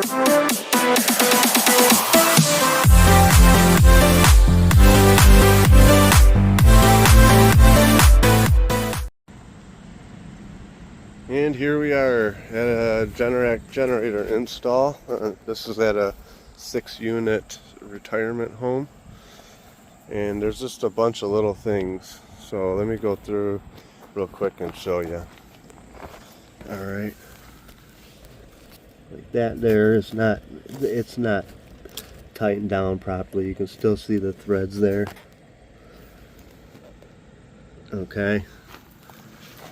And here we are at a Generac generator install. This is at a 6-unit retirement home. And there's just a bunch of little things. So let me go through real quick and show you. Alright. Like that there is not, it's not tightened down properly. You can still see the threads there. Okay.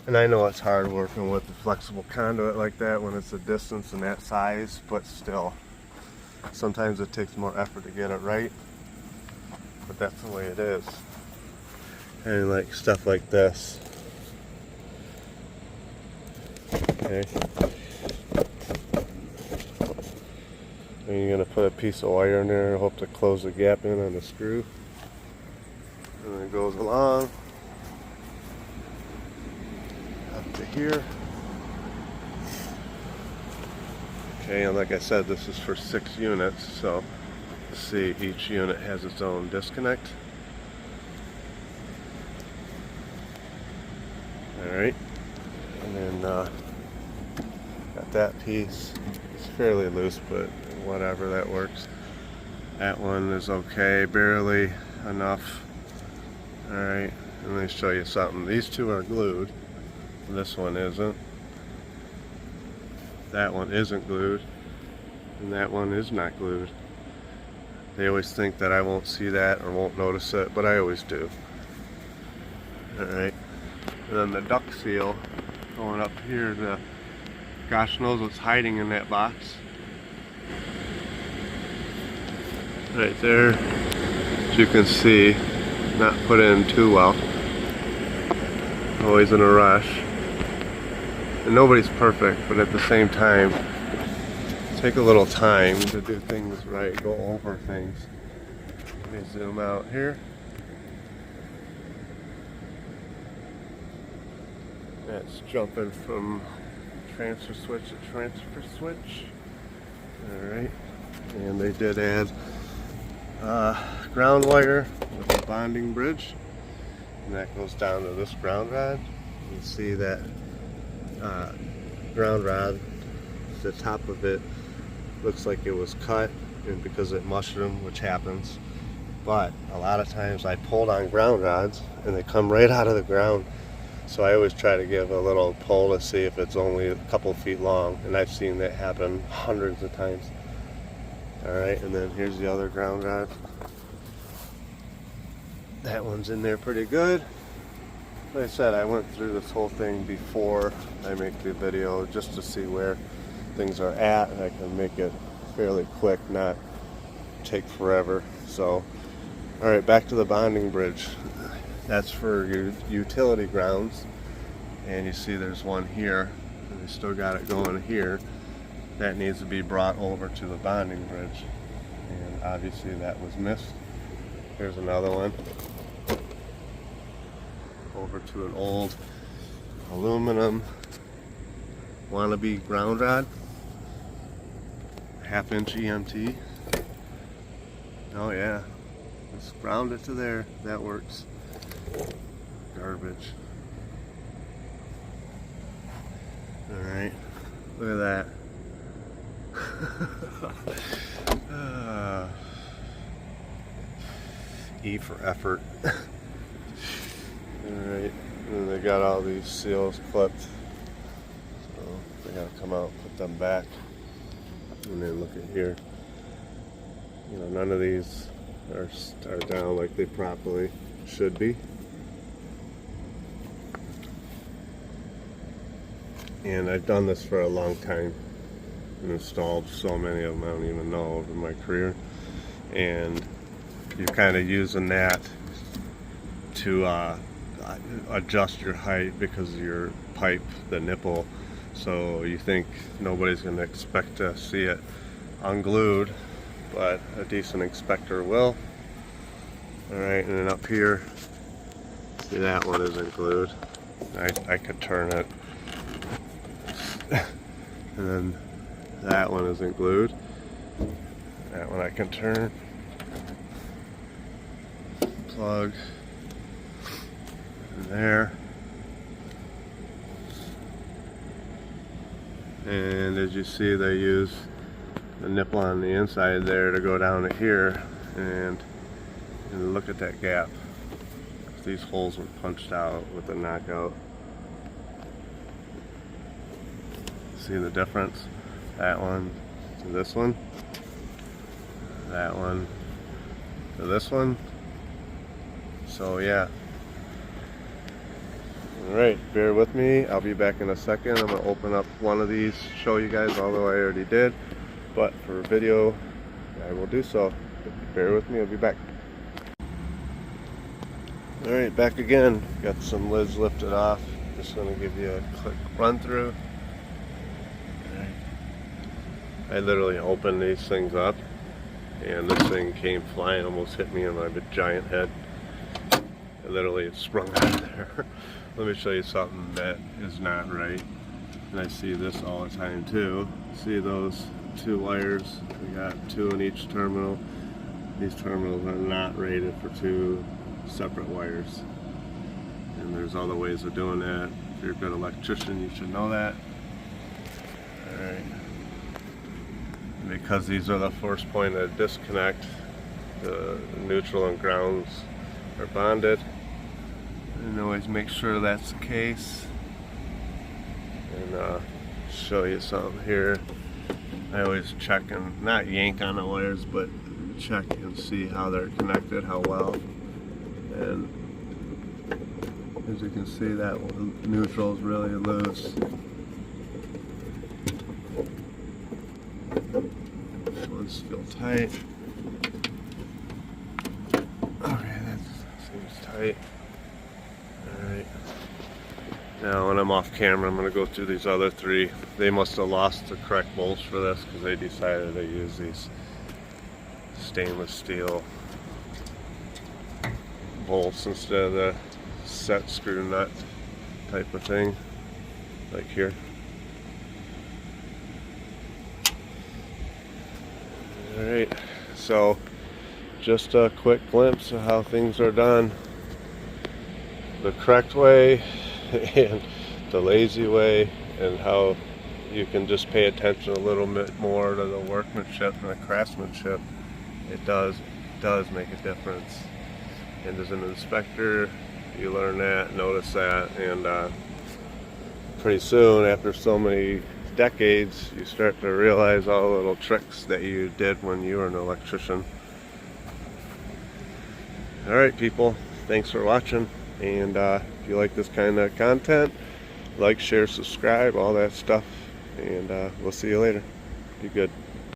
And I know it's hard working with a flexible conduit like that when it's a distance and that size, but still, sometimes it takes more effort to get it right, but that's the way it is. And like stuff like this. Okay. And you're going to put a piece of wire in there and hope to close the gap in on the screw. And then it goes along. To here. Okay, and like I said, this is for 6 units, so let's see, each unit has its own disconnect. Alright, and then got that piece. It's fairly loose, but whatever, that works. That one is okay, barely enough. Alright, let me show you something. These two are glued. This one isn't. That one isn't glued. And that one is not glued. They always think that I won't see that or won't notice it, but I always do. Alright. And then the duct seal going up here, gosh knows what's hiding in that box. Right there, as you can see, not put in too well. Always in a rush. And nobody's perfect, but at the same time, take a little time to do things right, go over things. Let me zoom out here. That's jumping from transfer switch to transfer switch. Alright, and they did add ground wire with a bonding bridge, and that goes down to this ground rod. You can see that ground rod, the top of it looks like it was cut, and because it mushroomed, which happens, but a lot of times I pulled on ground rods and they come right out of the ground, so I always try to give a little pull to see if it's only a couple feet long, and I've seen that happen hundreds of times. Alright, and then here's the other ground rod. That one's in there pretty good. Like I said, I went through this whole thing before I make the video just to see where things are at, and I can make it fairly quick, not take forever. So, alright, back to the bonding bridge. That's for your utility grounds, and you see there's one here, and we still got it going here. That needs to be brought over to the bonding bridge, and obviously that was missed. Here's another one. Over to an old aluminum wannabe ground rod, 1/2-inch EMT. Oh yeah, just ground it to there, that works. Garbage. Alright, look at that. E for effort. Alright, and then they got all these seals clipped, so they gotta come out, put them back, and then look at here. You know, none of these are down like they properly should be. And I've done this for a long time and installed so many of them I don't even know over my career, and you're kind of using that to adjust your height because of your pipe, the nipple, so you think nobody's going to expect to see it unglued, but a decent inspector will. Alright, and then up here, see, that one isn't glued. I could turn it. And then That one isn't glued. That one I can turn. Plug in there. And as you see, they use the nipple on the inside there to go down to here, and look at that gap. These holes were punched out with a knockout. See the difference? That one to this one. That one to this one. So yeah. Alright, bear with me. I'll be back in a second. I'm going to open up one of these, show you guys, although I already did. But for video, I will do so. Bear with me, I'll be back. Alright, back again. Got some lids lifted off. Just going to give you a quick run through. I literally opened these things up, and this thing came flying, almost hit me in my giant head. It literally sprung out of there. Let me show you something that is not right. And I see this all the time too. See those two wires? We got two in each terminal. These terminals are not rated for two separate wires. And there's other ways of doing that. If you're a good electrician, you should know that. Alright. Because these are the first point of disconnect, the neutral and grounds are bonded. And always make sure that's the case. And show you something here. I always check and not yank on the wires, but check and see how they're connected, how well. And as you can see, that neutral is really loose. This one's still tight. Okay, that seems tight. Alright. Now when I'm off camera, I'm going to go through these other three. They must have lost the correct bolts for this because they decided to use these stainless steel bolts instead of the set screw nut type of thing, like here. Alright, so just a quick glimpse of how things are done the correct way and the lazy way, and how you can just pay attention a little bit more to the workmanship and the craftsmanship. It does make a difference. And as an inspector, you learn that, notice that, and pretty soon, after so many decades, you start to realize all the little tricks that you did when you were an electrician. Alright people, thanks for watching, and if you like this kind of content, like, share, subscribe, all that stuff, and we'll see you later. Be good.